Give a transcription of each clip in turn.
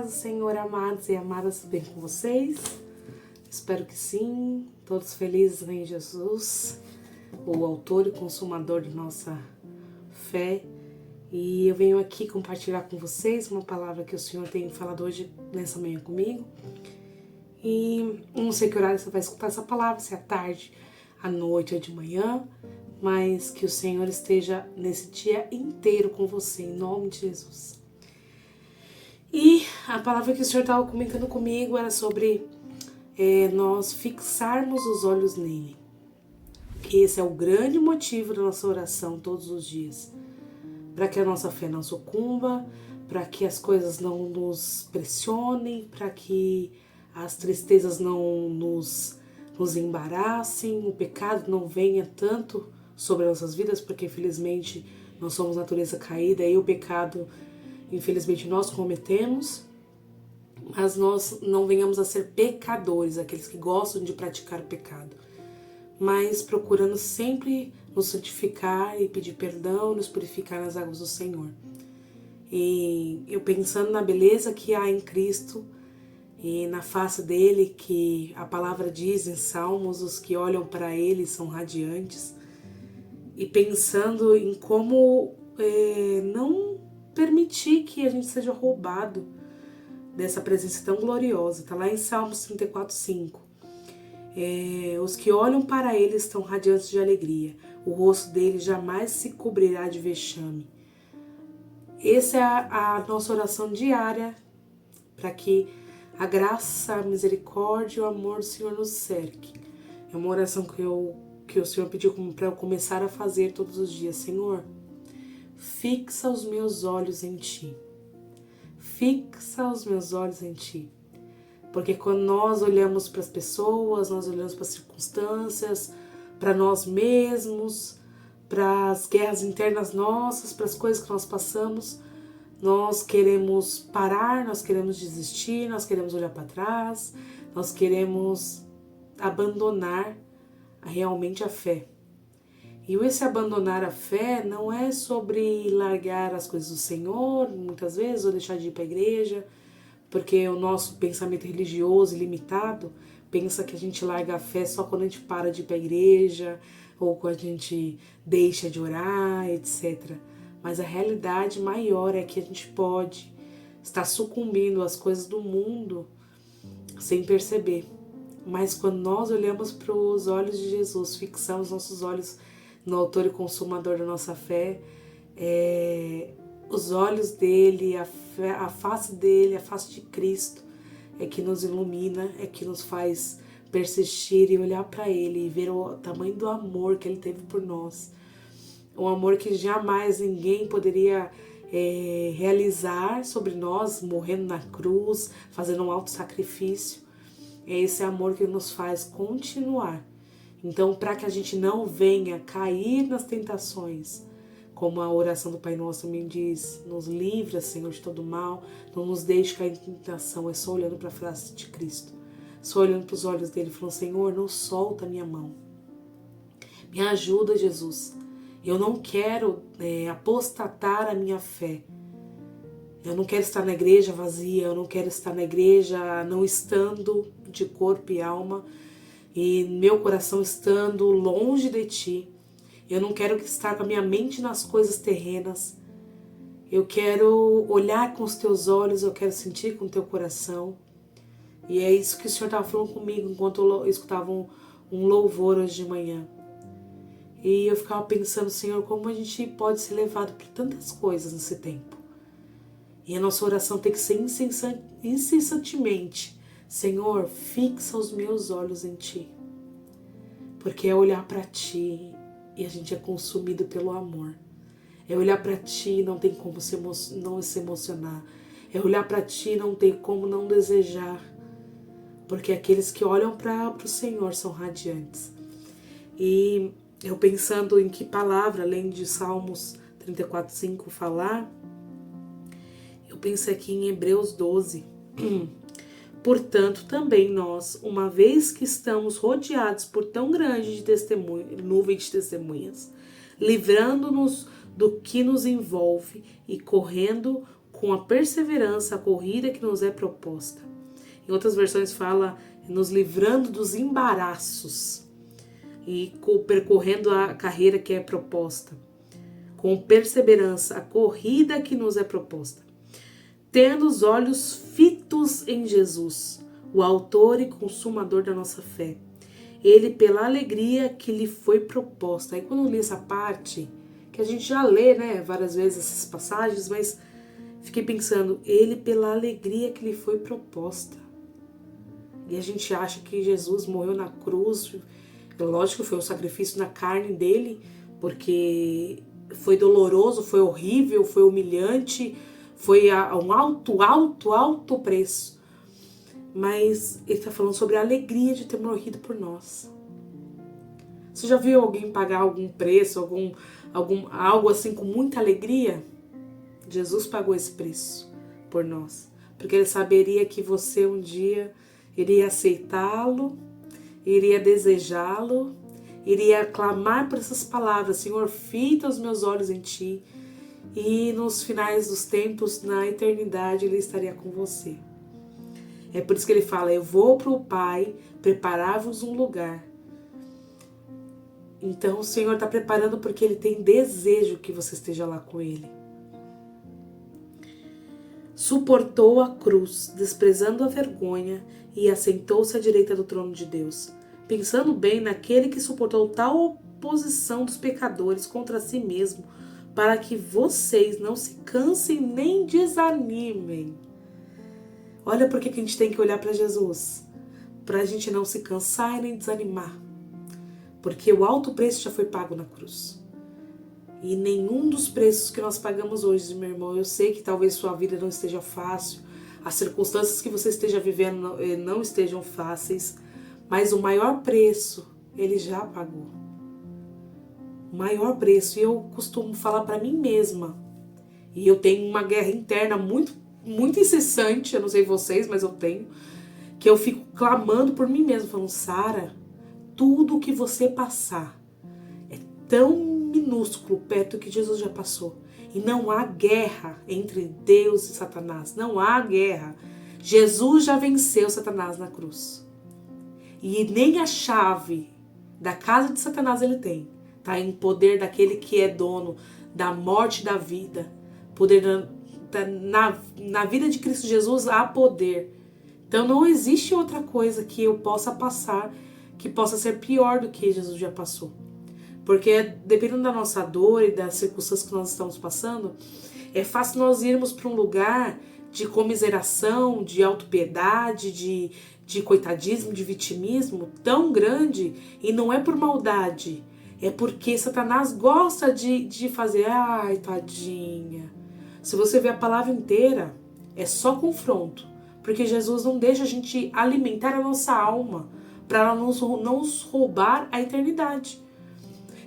paz do Senhor, amados e amadas, tudo bem com vocês? Espero que sim, todos felizes em Jesus, o autor e consumador de nossa fé. E eu venho aqui compartilhar com vocês uma palavra que o Senhor tem falado hoje nessa manhã comigo. E não sei que horário você vai escutar essa palavra, se é à tarde, à noite ou de manhã, mas que o Senhor esteja nesse dia inteiro com você, em nome de Jesus. E a palavra que o Senhor estava comentando comigo era sobre nós fixarmos os olhos nele. Que esse é o grande motivo da nossa oração todos os dias. Para que a nossa fé não sucumba, para que as coisas não nos pressionem, para que as tristezas não nos embaraçem, o pecado não venha tanto sobre as nossas vidas, porque infelizmente nós somos natureza caída e o pecado, infelizmente, nós cometemos, mas nós não venhamos a ser pecadores, aqueles que gostam de praticar o pecado, mas procurando sempre nos santificar e pedir perdão, nos purificar nas águas do Senhor. E eu pensando na beleza que há em Cristo e na face dele, que a palavra diz em Salmos, os que olham para ele são radiantes, e pensando em como não permitir que a gente seja roubado dessa presença tão gloriosa. Está lá em Salmos 34:5. Os que olham para ele estão radiantes de alegria, o rosto dele jamais se cobrirá de vexame. Essa é a nossa oração diária, para que a graça, a misericórdia e o amor do Senhor nos cerque. É uma oração que o Senhor pediu para eu começar a fazer todos os dias. Senhor, fixa os meus olhos em Ti. Fixa os meus olhos em Ti. Porque quando nós olhamos para as pessoas, nós olhamos para as circunstâncias, para nós mesmos, para as guerras internas nossas, para as coisas que nós passamos, nós queremos parar, nós queremos desistir, nós queremos olhar para trás, nós queremos abandonar realmente a fé. E esse abandonar a fé não é sobre largar as coisas do Senhor, muitas vezes, ou deixar de ir para a igreja, porque o nosso pensamento religioso e limitado pensa que a gente larga a fé só quando a gente para de ir para a igreja, ou quando a gente deixa de orar, etc. Mas a realidade maior é que a gente pode estar sucumbindo às coisas do mundo sem perceber. Mas quando nós olhamos para os olhos de Jesus, fixamos nossos olhos no autor e consumador da nossa fé, os olhos dele, a face dele, a face de Cristo é que nos ilumina, é que nos faz persistir e olhar para ele e ver o tamanho do amor que ele teve por nós. Um amor que jamais ninguém poderia realizar sobre nós, morrendo na cruz, fazendo um alto sacrifício. É esse amor que nos faz continuar. Então, para que a gente não venha cair nas tentações, como a oração do Pai Nosso também diz, nos livra, Senhor, de todo mal, não nos deixe cair em tentação, é só olhando para a face de Cristo, só olhando para os olhos dele, falando, Senhor, não solta a minha mão, me ajuda, Jesus, eu não quero apostatar a minha fé, eu não quero estar na igreja vazia, eu não quero estar na igreja não estando de corpo e alma, e meu coração estando longe de Ti. Eu não quero estar com a minha mente nas coisas terrenas. Eu quero olhar com os Teus olhos, eu quero sentir com o Teu coração. E é isso que o Senhor estava falando comigo enquanto eu escutava um louvor hoje de manhã. E eu ficava pensando, Senhor, como a gente pode ser levado por tantas coisas nesse tempo. E a nossa oração tem que ser incessantemente, Senhor, fixa os meus olhos em Ti. Porque é olhar para Ti e a gente é consumido pelo amor. É olhar para Ti e não tem como não se emocionar. É olhar para Ti e não tem como não desejar. Porque aqueles que olham para o Senhor são radiantes. E eu pensando em que palavra, além de Salmos 34:5 falar, eu pensei aqui em Hebreus 12. Portanto, também nós, uma vez que estamos rodeados por tão grande nuvem de testemunhas, livrando-nos do que nos envolve e correndo com a perseverança a corrida que nos é proposta. Em outras versões fala nos livrando dos embaraços e percorrendo a carreira que é proposta. Com perseverança a corrida que nos é proposta. Tendo os olhos fitos em Jesus, o autor e consumador da nossa fé. Ele pela alegria que lhe foi proposta. Aí quando eu li essa parte, que a gente já lê, né, várias vezes essas passagens, mas fiquei pensando, ele pela alegria que lhe foi proposta. E a gente acha que Jesus morreu na cruz, lógico que foi um sacrifício na carne dele, porque foi doloroso, foi horrível, foi humilhante, foi um alto preço. Mas ele está falando sobre a alegria de ter morrido por nós. Você já viu alguém pagar algum preço, algo assim com muita alegria? Jesus pagou esse preço por nós, porque ele saberia que você um dia iria aceitá-lo, iria desejá-lo, iria clamar por essas palavras: Senhor, fita os meus olhos em ti, e nos finais dos tempos, na eternidade, ele estaria com você. É por isso que ele fala: eu vou para o Pai preparar-vos um lugar. Então o Senhor está preparando porque ele tem desejo que você esteja lá com ele. Suportou a cruz, desprezando a vergonha, e assentou-se à direita do trono de Deus, pensando bem naquele que suportou tal oposição dos pecadores contra si mesmo, para que vocês não se cansem nem desanimem. Olha por que a gente tem que olhar para Jesus, para a gente não se cansar e nem desanimar, porque o alto preço já foi pago na cruz. E nenhum dos preços que nós pagamos hoje, meu irmão, eu sei que talvez sua vida não esteja fácil, as circunstâncias que você esteja vivendo não estejam fáceis, mas o maior preço, ele já pagou. O maior preço, e eu costumo falar para mim mesma, e eu tenho uma guerra interna muito incessante, eu não sei vocês, mas eu tenho, que eu fico clamando por mim mesma, falando: Sara, tudo que você passar é tão minúsculo perto do que Jesus já passou. E não há guerra entre Deus e Satanás. Não há guerra. Jesus já venceu Satanás na cruz. E nem a chave da casa de Satanás ele tem. Está em poder daquele que é dono da morte e da vida. Poder na vida de Cristo Jesus há poder. Então não existe outra coisa que eu possa passar que possa ser pior do que Jesus já passou. Porque dependendo da nossa dor e das circunstâncias que nós estamos passando, é fácil nós irmos para um lugar de comiseração, de autopiedade, de coitadismo, de vitimismo tão grande, e não é por maldade, é porque Satanás gosta de fazer: ai, tadinha. Se você ver a palavra inteira, é só confronto, porque Jesus não deixa a gente alimentar a nossa alma para ela não nos roubar a eternidade.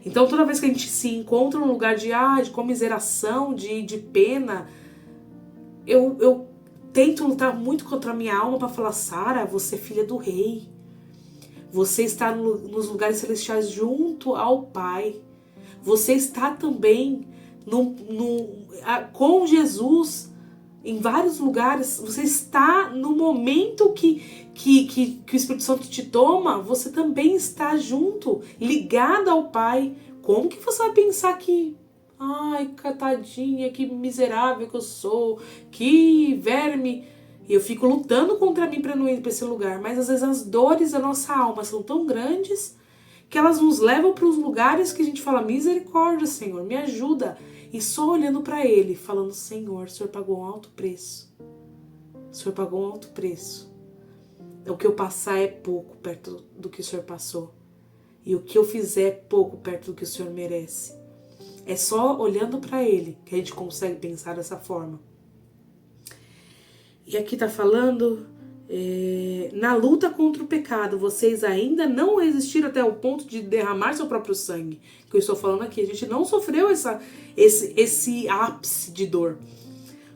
Então toda vez que a gente se encontra num lugar de comiseração, de pena, eu tento lutar muito contra a minha alma para falar: Sara, você é filha do rei. Você está nos lugares celestiais junto ao Pai. Você está também com Jesus em vários lugares. Você está no momento que o Espírito Santo te toma, você também está junto, ligado ao Pai. Como que você vai pensar que: ai, tadinha, que miserável que eu sou, que verme. E eu fico lutando contra mim para não ir para esse lugar. Mas às vezes as dores da nossa alma são tão grandes que elas nos levam para os lugares que a gente fala: misericórdia, Senhor, me ajuda. E só olhando para Ele, falando: Senhor, o Senhor pagou um alto preço. O Senhor pagou um alto preço. O que eu passar é pouco perto do que o Senhor passou. E o que eu fizer é pouco perto do que o Senhor merece. É só olhando para Ele que a gente consegue pensar dessa forma. E aqui está falando: na luta contra o pecado, vocês ainda não resistiram até o ponto de derramar seu próprio sangue. Que eu estou falando aqui, a gente não sofreu esse ápice de dor.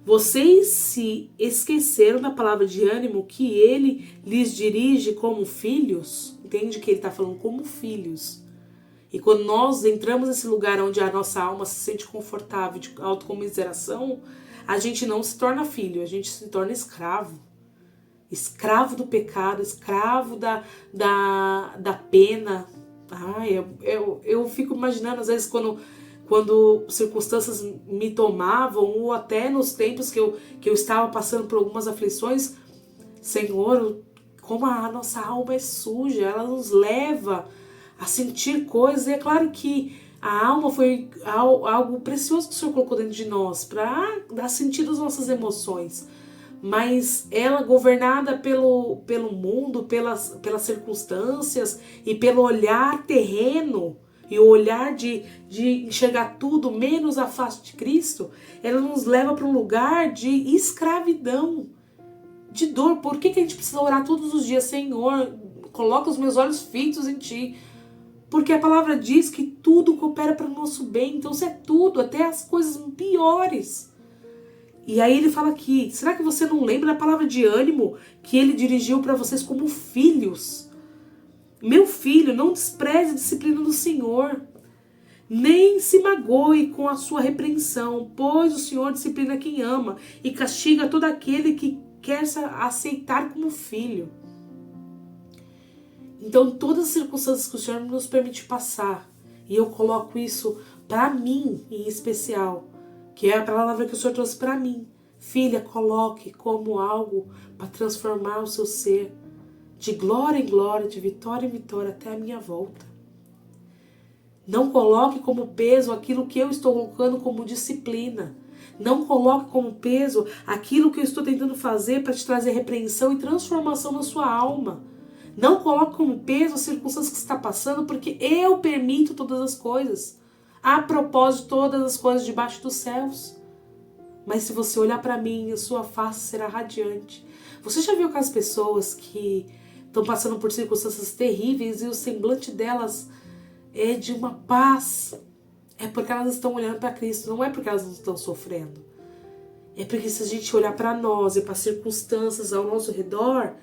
Vocês se esqueceram da palavra de ânimo que ele lhes dirige como filhos. Entende que ele está falando como filhos. E quando nós entramos nesse lugar onde a nossa alma se sente confortável, de autocomiseração, a gente não se torna filho, a gente se torna escravo. Escravo do pecado, escravo da pena. Eu fico imaginando, às vezes, quando circunstâncias me tomavam, ou até nos tempos que eu estava passando por algumas aflições, Senhor, como a nossa alma é suja, ela nos leva a sentir coisas. E é claro que a alma foi algo precioso que o Senhor colocou dentro de nós para dar sentido às nossas emoções. Mas ela, governada pelo mundo, pelas circunstâncias e pelo olhar terreno e o olhar de enxergar tudo menos a face de Cristo, ela nos leva para um lugar de escravidão, de dor. Por que a gente precisa orar todos os dias? Senhor, coloca os meus olhos fitos em Ti. Porque a palavra diz que tudo coopera para o nosso bem. Então, se é tudo, até as coisas piores. E aí ele fala aqui, será que você não lembra da palavra de ânimo que ele dirigiu para vocês como filhos? Meu filho, não despreze a disciplina do Senhor, nem se magoe com a sua repreensão, pois o Senhor disciplina quem ama e castiga todo aquele que quer se aceitar como filho. Então, todas as circunstâncias que o Senhor nos permite passar, e eu coloco isso para mim em especial, que é a palavra que o Senhor trouxe para mim. Filha, coloque como algo para transformar o seu ser de glória em glória, de vitória em vitória até a minha volta. Não coloque como peso aquilo que eu estou colocando como disciplina. Não coloque como peso aquilo que eu estou tentando fazer para te trazer repreensão e transformação na sua alma. Não coloque como peso as circunstâncias que você está passando, porque eu permito todas as coisas. A propósito, todas as coisas debaixo dos céus. Mas se você olhar para mim, a sua face será radiante. Você já viu aquelas pessoas que estão passando por circunstâncias terríveis e o semblante delas é de uma paz? É porque elas estão olhando para Cristo, não é porque elas não estão sofrendo. É porque se a gente olhar para nós e para as circunstâncias ao nosso redor,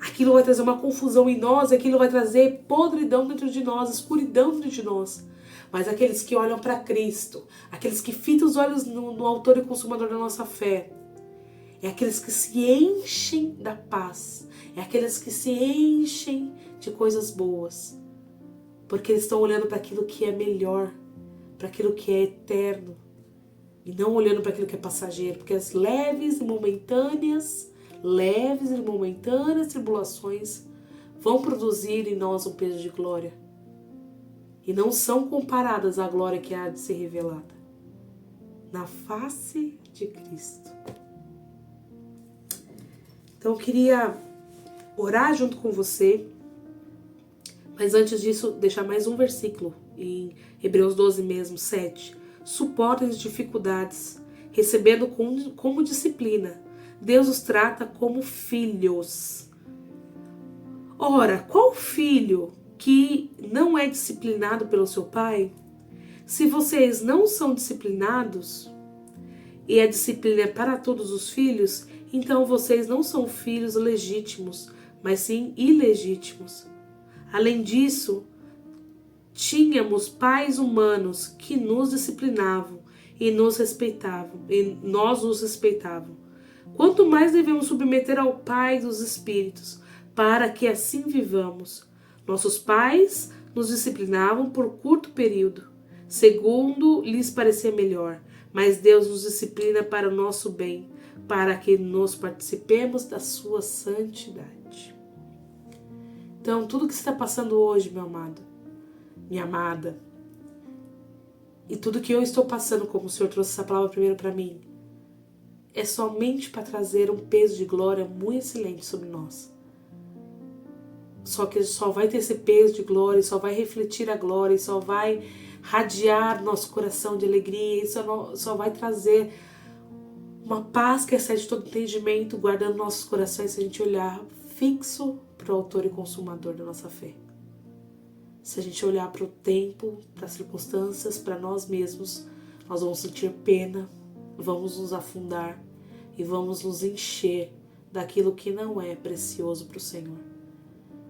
aquilo vai trazer uma confusão em nós, aquilo vai trazer podridão dentro de nós, escuridão dentro de nós. Mas aqueles que olham para Cristo, aqueles que fitam os olhos no autor e consumador da nossa fé, é aqueles que se enchem da paz, é aqueles que se enchem de coisas boas, porque eles estão olhando para aquilo que é melhor, para aquilo que é eterno, e não olhando para aquilo que é passageiro, porque as leves e momentâneas tribulações vão produzir em nós um peso de glória. E não são comparadas à glória que há de ser revelada na face de Cristo. Então eu queria orar junto com você, mas antes disso deixar mais um versículo em Hebreus 12 mesmo, 7. Suportem as dificuldades, recebendo como disciplina. Deus os trata como filhos. Ora, qual filho que não é disciplinado pelo seu pai? Se vocês não são disciplinados, e a disciplina é para todos os filhos, então vocês não são filhos legítimos, mas sim ilegítimos. Além disso, tínhamos pais humanos que nos disciplinavam e nos respeitavam, e nós os respeitávamos. Quanto mais devemos submeter ao Pai dos Espíritos, para que assim vivamos. Nossos pais nos disciplinavam por curto período, segundo lhes parecia melhor, mas Deus nos disciplina para o nosso bem, para que nós participemos da sua santidade. Então, tudo que você está passando hoje, meu amado, minha amada, e tudo que eu estou passando, como o Senhor trouxe essa palavra primeiro para mim, é somente para trazer um peso de glória muito excelente sobre nós. Só que só vai ter esse peso de glória, só vai refletir a glória, só vai radiar nosso coração de alegria, só vai trazer uma paz que excede todo entendimento, guardando nossos corações se a gente olhar fixo para o autor e consumador da nossa fé. Se a gente olhar para o tempo, para as circunstâncias, para nós mesmos, nós vamos sentir pena, vamos nos afundar e vamos nos encher daquilo que não é precioso para o Senhor.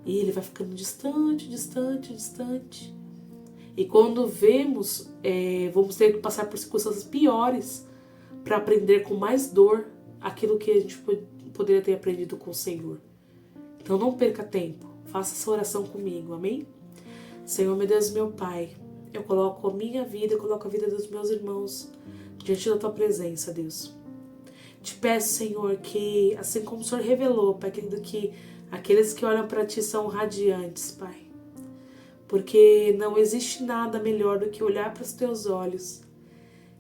E ele vai ficando distante. E quando vemos, vamos ter que passar por circunstâncias piores para aprender com mais dor aquilo que a gente poderia ter aprendido com o Senhor. Então não perca tempo, faça essa oração comigo, amém? Senhor, meu Deus, meu Pai, eu coloco a minha vida, eu coloco a vida dos meus irmãos diante da Tua presença, Deus. Te peço, Senhor, que assim como o Senhor revelou, Pai querido, que aqueles que olham para Ti são radiantes, Pai. Porque não existe nada melhor do que olhar para os Teus olhos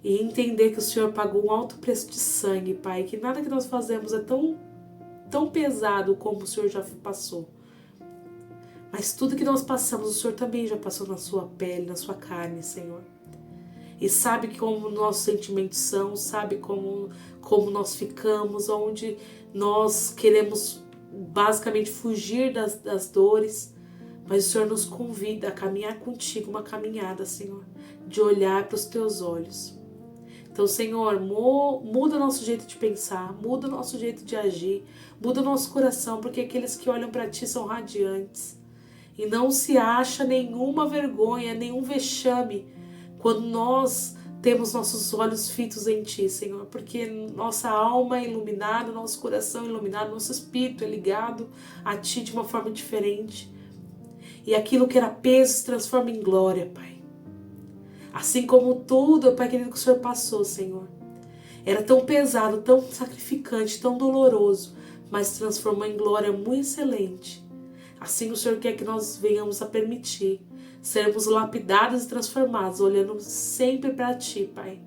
e entender que o Senhor pagou um alto preço de sangue, Pai, que nada que nós fazemos é tão pesado como o Senhor já passou. Mas tudo que nós passamos, o Senhor também já passou na sua pele, na sua carne, Senhor. E sabe como nossos sentimentos são, sabe como nós ficamos, onde nós queremos basicamente fugir das dores. Mas o Senhor nos convida a caminhar contigo, uma caminhada, Senhor, de olhar para os teus olhos. Então, Senhor, muda o nosso jeito de pensar, muda o nosso jeito de agir, muda o nosso coração, porque aqueles que olham para Ti são radiantes. E não se acha nenhuma vergonha, nenhum vexame quando nós temos nossos olhos fitos em Ti, Senhor, porque nossa alma é iluminada, nosso coração é iluminado, nosso espírito é ligado a Ti de uma forma diferente. E aquilo que era peso se transforma em glória, Pai. Assim como tudo, Pai querido, que o Senhor passou, Senhor. Era tão pesado, tão sacrificante, tão doloroso, mas se transformou em glória muito excelente. Assim o Senhor quer que nós venhamos a permitir sermos lapidados e transformados, olhando sempre para Ti, Pai.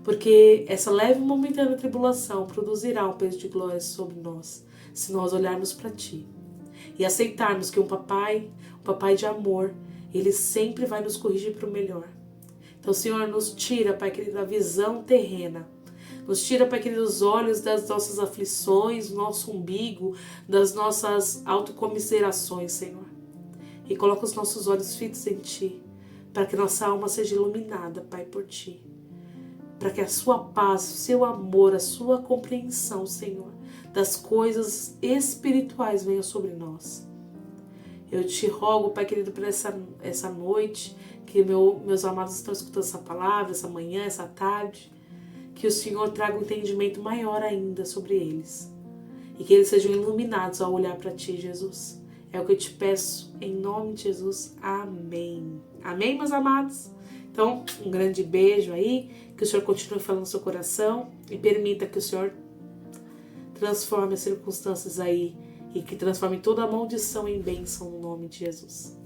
Porque essa leve e momentânea tribulação produzirá um peso de glória sobre nós, se nós olharmos para Ti. E aceitarmos que um papai de amor, Ele sempre vai nos corrigir para o melhor. Então, Senhor, nos tira, Pai querido, a visão terrena. Nos tira, Pai querido, os olhos das nossas aflições, do nosso umbigo, das nossas autocomiserações, Senhor. E coloca os nossos olhos fitos em Ti, para que nossa alma seja iluminada, Pai, por Ti. Para que a Sua paz, o Seu amor, a Sua compreensão, Senhor, das coisas espirituais venha sobre nós. Eu te rogo, Pai querido, por essa noite, que meus amados estão escutando essa palavra, essa manhã, essa tarde, que o Senhor traga um entendimento maior ainda sobre eles. E que eles sejam iluminados ao olhar para Ti, Jesus. É o que eu te peço, em nome de Jesus. Amém. Amém, meus amados? Então, um grande beijo aí, que o Senhor continue falando no seu coração e permita que o Senhor transforme as circunstâncias aí e que transforme toda a maldição em bênção no nome de Jesus.